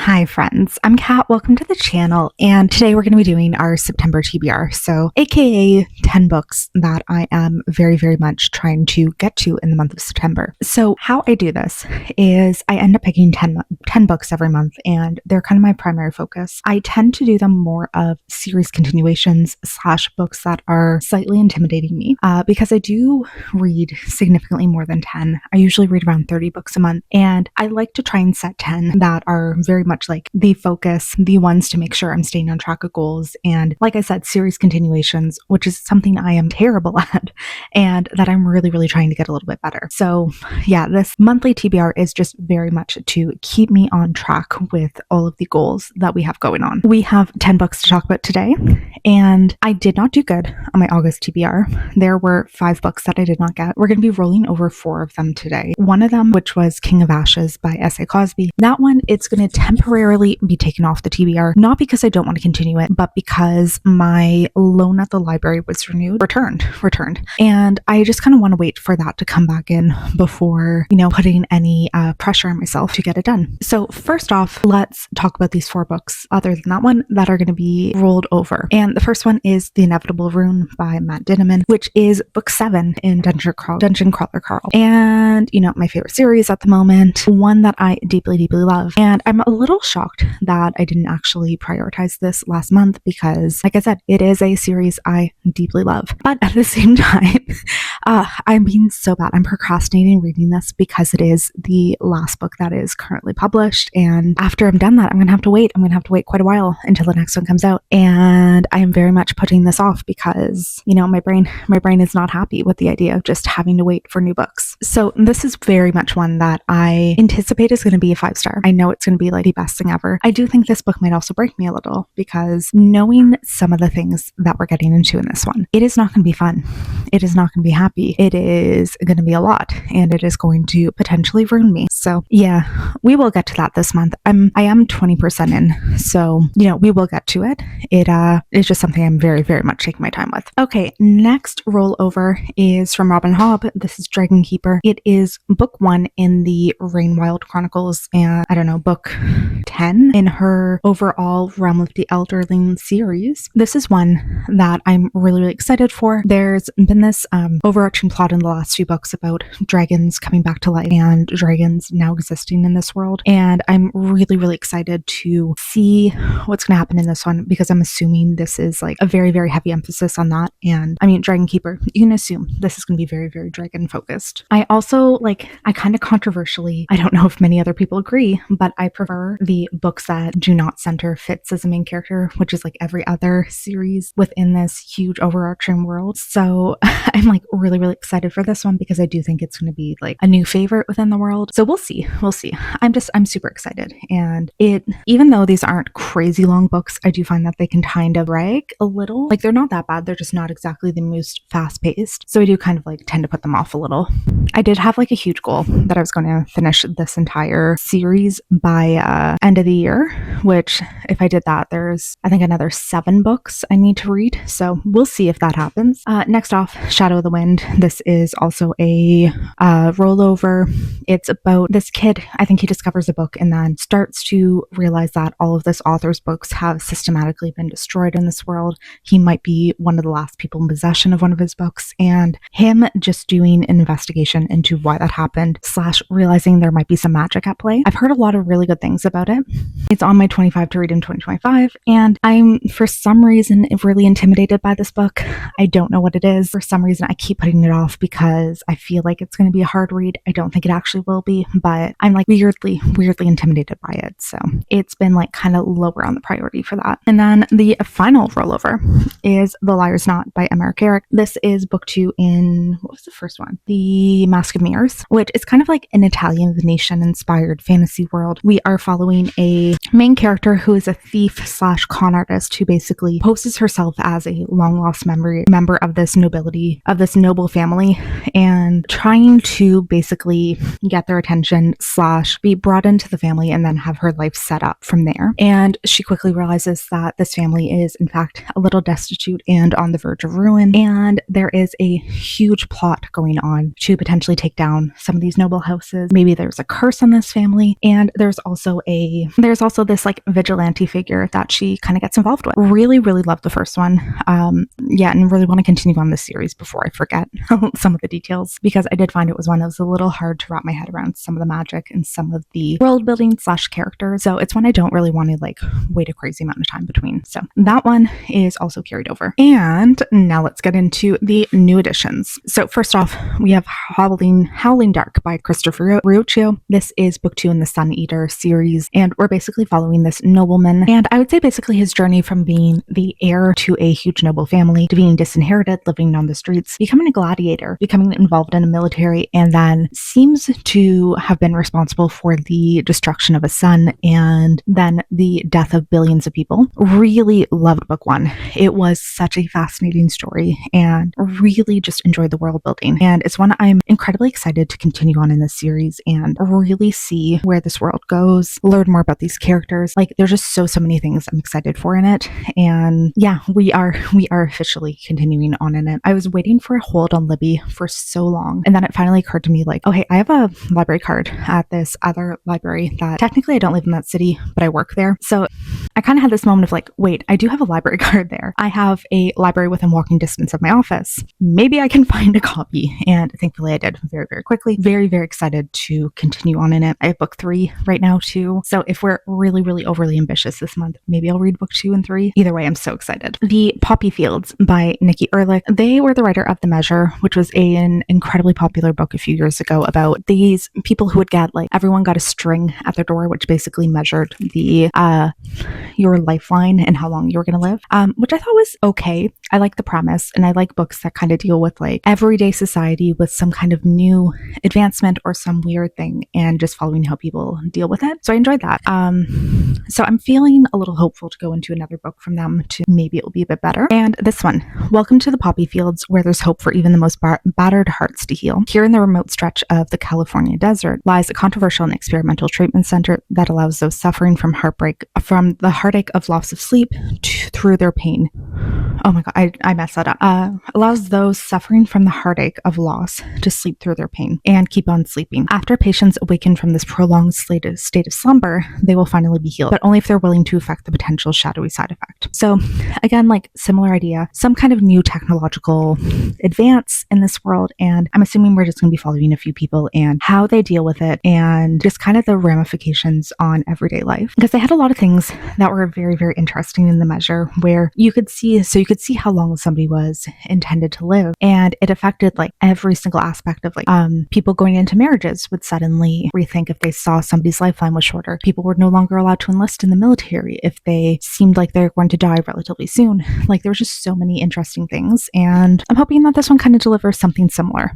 Hi friends, I'm Kat. Welcome to the channel, and today we're going to be doing our September TBR, so aka 10 books that I am very much trying to get to in the month of September. So how I do this is I end up picking 10 books every month, and they're kind of my primary focus. I tend to do them more of series continuations / books that are slightly intimidating me because I do read significantly more than 10. I usually read around 30 books a month, and I like to try and set 10 that are very much like the focus, the ones to make sure I'm staying on track of goals. And like I said, series continuations, which is something I am terrible at and that I'm really trying to get a little bit better. So yeah, this monthly TBR is just very much to keep me on track with all of the goals that we have going on. We have 10 books to talk about today, and I did not do good on my August TBR. There were 5 books that I did not get. We're going to be rolling over 4 of them today. One of them, which was King of Ashes by S.A. Cosby, that one, it's going to temporarily be taken off the TBR, not because I don't want to continue it, but because my loan at the library was returned. And I just kind of want to wait for that to come back in before, putting any pressure on myself to get it done. So first off, let's talk about these 4 books, other than that one, that are going to be rolled over. And the first one is The Inevitable Rune by Matt Dinniman, which is book 7 in Dungeon Crawler Carl. And, my favorite series at the moment, one that I deeply love. And I'm a little shocked that I didn't actually prioritize this last month because, like I said, it is a series I deeply love. But at the same time, I'm being so bad. I'm procrastinating reading this because it is the last book that is currently published. And after I'm done that, I'm going to have to wait. I'm going to have to wait quite a while until the next one comes out. And I am very much putting this off because, my brain is not happy with the idea of just having to wait for new books. So this is very much one that I anticipate is going to be a 5-star. I know it's going to be like the best thing ever. I do think this book might also break me a little because knowing some of the things that we're getting into in this one, it is not going to be fun. It is not going to be happy. It is going to be a lot, and it is going to potentially ruin me. So yeah, we will get to that this month. I am 20% in, so we will get to it. It is just something I'm very much taking my time with. Okay, next rollover is from Robin Hobb. This is Dragon Keeper. It is book 1 in the Rainwild Chronicles, and book 10 in her overall Realm of the Elderling series. This is one that I'm really excited for. There's been this overarching plot in the last few books about dragons coming back to life and dragons now existing in this world, and I'm really excited to see what's going to happen in this one because I'm assuming this is like a very heavy emphasis on that. And I mean, Dragon Keeper, you can assume this is going to be very dragon focused. I also I kind of controversially, I don't know if many other people agree, but I prefer the books that do not center Fitz as a main character, which is like every other series within this huge overarching world. So I'm really excited for this one because I do think it's going to be like a new favorite within the world. So we'll see. I'm super excited. And even though these aren't crazy long books, I do find that they can kind of drag a little. They're not that bad. They're just not exactly the most fast paced. So I do kind of tend to put them off a little. I did have a huge goal that I was going to finish this entire series by end of the year, which if I did that, there's I think another 7 books I need to read. So we'll see if that happens. Next off, Shadow of the Wind. This is also a rollover. It's about this kid. I think he discovers a book and then starts to realize that all of this author's books have systematically been destroyed in this world. He might be one of the last people in possession of one of his books, and him just doing an investigation into why that happened / realizing there might be some magic at play. I've heard a lot of really good things about it. It's on my 25 to read in 2025, and I'm for some reason really intimidated by this book. I don't know what it is. For some reason I keep putting it off because I feel like it's going to be a hard read. I don't think it actually will be, but I'm weirdly intimidated by it. So it's been kind of lower on the priority for that. And then the final rollover is The Liar's Knot by Emma Carrick. This is book 2 in, what was the first one? The Mask of Mirrors, which is kind of like an Italian Venetian inspired fantasy world. We are following a main character who is a thief / con artist who basically poses herself as a long lost member of this noble noble family and trying to basically get their attention / be brought into the family and then have her life set up from there. And she quickly realizes that this family is in fact a little destitute and on the verge of ruin, and there is a huge plot going on to potentially take down some of these noble houses. Maybe there's a curse on this family, and there's also this like vigilante figure that she kind of gets involved with. Really love the first one. And really want to continue on this series before I forget some of the details, because I did find it was one that was a little hard to wrap my head around some of the magic and some of the world building / characters. So it's one I don't really want to like wait a crazy amount of time between. So that one is also carried over. And now let's get into the new editions. So first off, we have Howling Dark by Christopher Riocchio. This is book 2 in the Sun Eater series, and we're basically following this nobleman, and I would say basically his journey from being the heir to a huge noble family to being disinherited, living on the streets, becoming a gladiator, becoming involved in a military, and then seems to have been responsible for the destruction of a son and then the death of billions of people. Really loved book 1. It was such a fascinating story and really just enjoyed the world building. And it's one I'm incredibly excited to continue on in this series and really see where this world goes, learn more about these characters. Like there's just so many things I'm excited for in it. And yeah, we are officially continuing on in it. I was waiting for a hold on Libby for so long, and then it finally occurred to me like, okay, I have a library card at this other library that technically I don't live in that city, but I work there. So I kind of had this moment of like, wait, I do have a library card there. I have a library within walking distance of my office. Maybe I can find a copy. And thankfully I did very quickly. Very excited to continue on in it. I have book 3 right now too. So if we're really overly ambitious this month, maybe I'll read book 2 and 3. Either way, I'm so excited. The Poppy Fields by Nikki Ehrlich. They were the writer of The Measure, which was an incredibly popular book a few years ago about these people who would get like, everyone got a string at their door, which basically measured the your lifeline and how long you were going to live, which I thought was okay. I like the premise, and I like books that kind of deal with like everyday society with some kind of new advancement or some weird thing and just following how people deal with it. So I enjoyed that. So I'm feeling a little hopeful to go into another book from them to maybe it will be a bit better. And this one, Welcome to the Poppy Fields, where there's hope for even the most battered hearts to heal. Here in the remote stretch of the California desert lies a controversial and experimental treatment center that allows those suffering from the heartache of loss of sleep through their pain. Oh my God, I messed that up. Allows those suffering from the heartache of loss to sleep through their pain and keep on sleeping. After patients awaken from this prolonged state of slumber, they will finally be healed, but only if they're willing to affect the potential shadowy side effect. So again, like similar idea, some kind of new technological advance in this world, and I'm assuming we're just going to be following a few people and how they deal with it and just kind of the ramifications on everyday life. Because they had a lot of things that were very interesting in The Measure, where you could see how long somebody was intended to live, and it affected like every single aspect of like people going into marriages would suddenly rethink if they saw somebody's lifeline was shorter. People were no longer allowed to enlist in the military if they seemed like they're going to die relatively soon. Like there was just so many interesting things, and I'm hoping that this one kind of delivers something similar.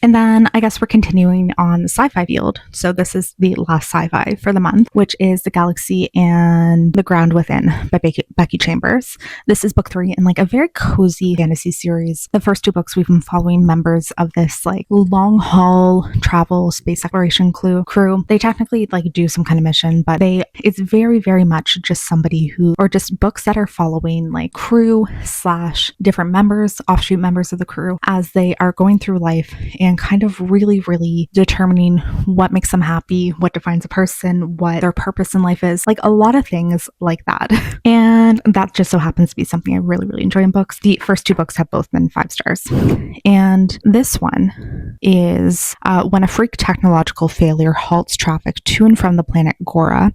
And then I guess we're continuing on the sci-fi field. So this is the last sci-fi for the month, which is The Galaxy and the Ground Within by Becky Chambers. This is book 3 in like a very cozy fantasy series. The first 2 books we've been following members of this like long haul travel space exploration crew. They technically like do some kind of mission, but it's very much just somebody who, or just books that are following like crew / different members, offshoot members of the crew as they are going through life and kind of really determining what makes them happy, what defines a person, what their purpose in life is, like a lot of things like that. And that just so happens to be something I really enjoy in books. The first 2 books have both been 5 stars. And this one is when a freak technological failure halts traffic to and from the planet Gora,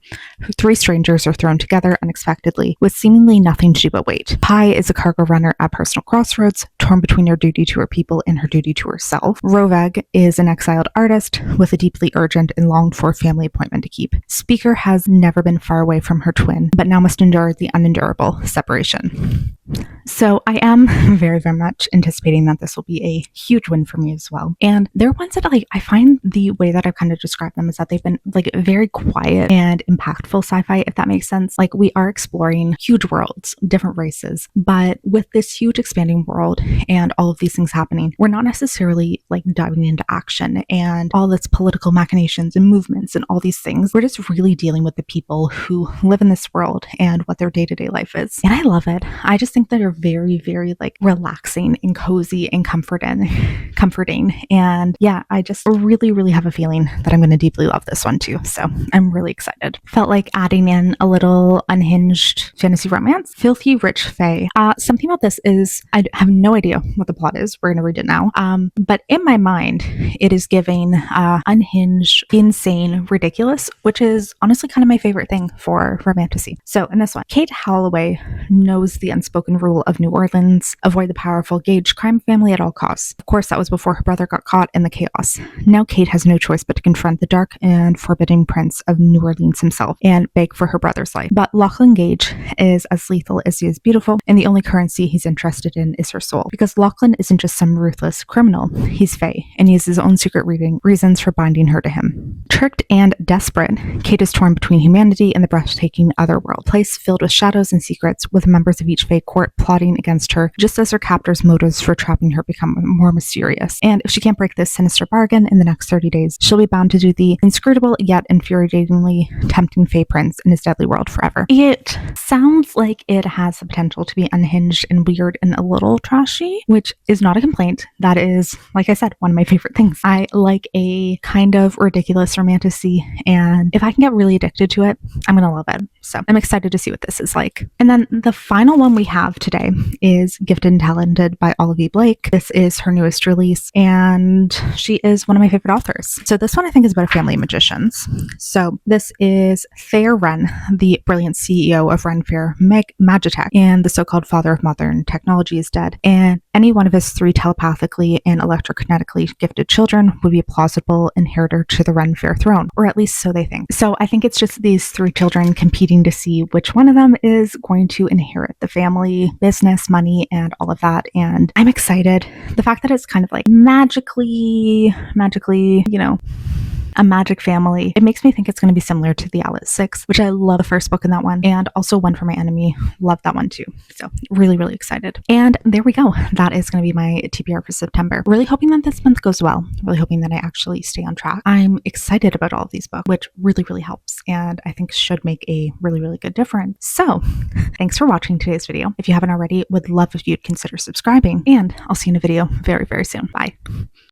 3 strangers are thrown together unexpectedly with seemingly nothing to do but wait. Pi is a cargo runner at personal crossroads, torn between her duty to her people and her duty to herself. Roveg is an exiled artist with a deeply urgent and longed-for family appointment to keep. Speaker has never been far away from her twin, but now must endure the unendurable separation. So I am very, very much anticipating that this will be a huge win for me as well. And they're ones that I find the way that I've kind of described them is that they've been like very quiet and impactful sci-fi, if that makes sense. Like we are exploring huge worlds, different races, but with this huge expanding world and all of these things happening, we're not necessarily like diving into action and all its political machinations and movements and all these things. We're just really dealing with the people who live in this world and what their day-to-day life is. And I love it. I just think that they're very, very like relaxing and cozy and comforting. And yeah, I just really, really have a feeling that I'm going to deeply love this one too. So I'm really excited. Felt like adding in a little unhinged fantasy romance. Filthy Rich Fae. Something about this is I have no idea what the plot is. We're going to read it now. But in my mind, it is giving unhinged, insane, ridiculous, which is honestly kind of my favorite thing for romantasy. So in this one, Kate Holloway knows the unspoken rule of New Orleans: avoid the powerful Gage crime family at all costs. Of course, that was before her brother got caught in the chaos. Now Kate has no choice but to confront the dark and forbidding prince of New Orleans himself and beg for her brother's life. But Lachlan Gage is as lethal as he is beautiful, and the only currency he's interested in is her soul. Because Lachlan isn't just some ruthless criminal, he's Fae, and he has his own secret reasons for binding her to him. Tricked and desperate, Kate is torn between humanity and the breathtaking otherworld, place filled with shadows and secrets, with members of each Fae court plotting against her, just as her captor's motives for trapping her become more mysterious. And if she can't break this sinister bargain in the next 30 days, she'll be bound to do the inscrutable yet infuriatingly tempting Fae prince in his deadly world forever. It sounds like it has the potential to be unhinged and weird and a little trashy, which is not a complaint. That is, like I said, one of my favorite things. I like a kind of ridiculous romantasy, and if I can get really addicted to it, I'm gonna love it. So I'm excited to see what this is like. And then the final one we have today is Gifted and Talented by Olivia Blake. This is her newest release, and she is one of my favorite authors. So this one I think is about a family of magicians. So this is Thayer Wren, the brilliant CEO of Ren Fair Magitech and the so-called father of modern technology, is dead, and any one of his 3 telepathically and electrokinetically gifted children would be a plausible inheritor to the Ren Fair throne, or at least so they think. So I think it's just these 3 children competing to see which one of them is going to inherit the family business, money, and all of that. And I'm excited. The fact that it's kind of like magically, a magic family, it makes me think it's going to be similar to The Outlet 6, which I love the first book in that one, and also One for My Enemy. Love that one too. So really, really excited. And there we go. That is going to be my TBR for September. Really hoping that this month goes well. Really hoping that I actually stay on track. I'm excited about all of these books, which really, really helps, and I think should make a really, really good difference. So thanks for watching today's video. If you haven't already, would love if you'd consider subscribing, and I'll see you in a video very, very soon. Bye.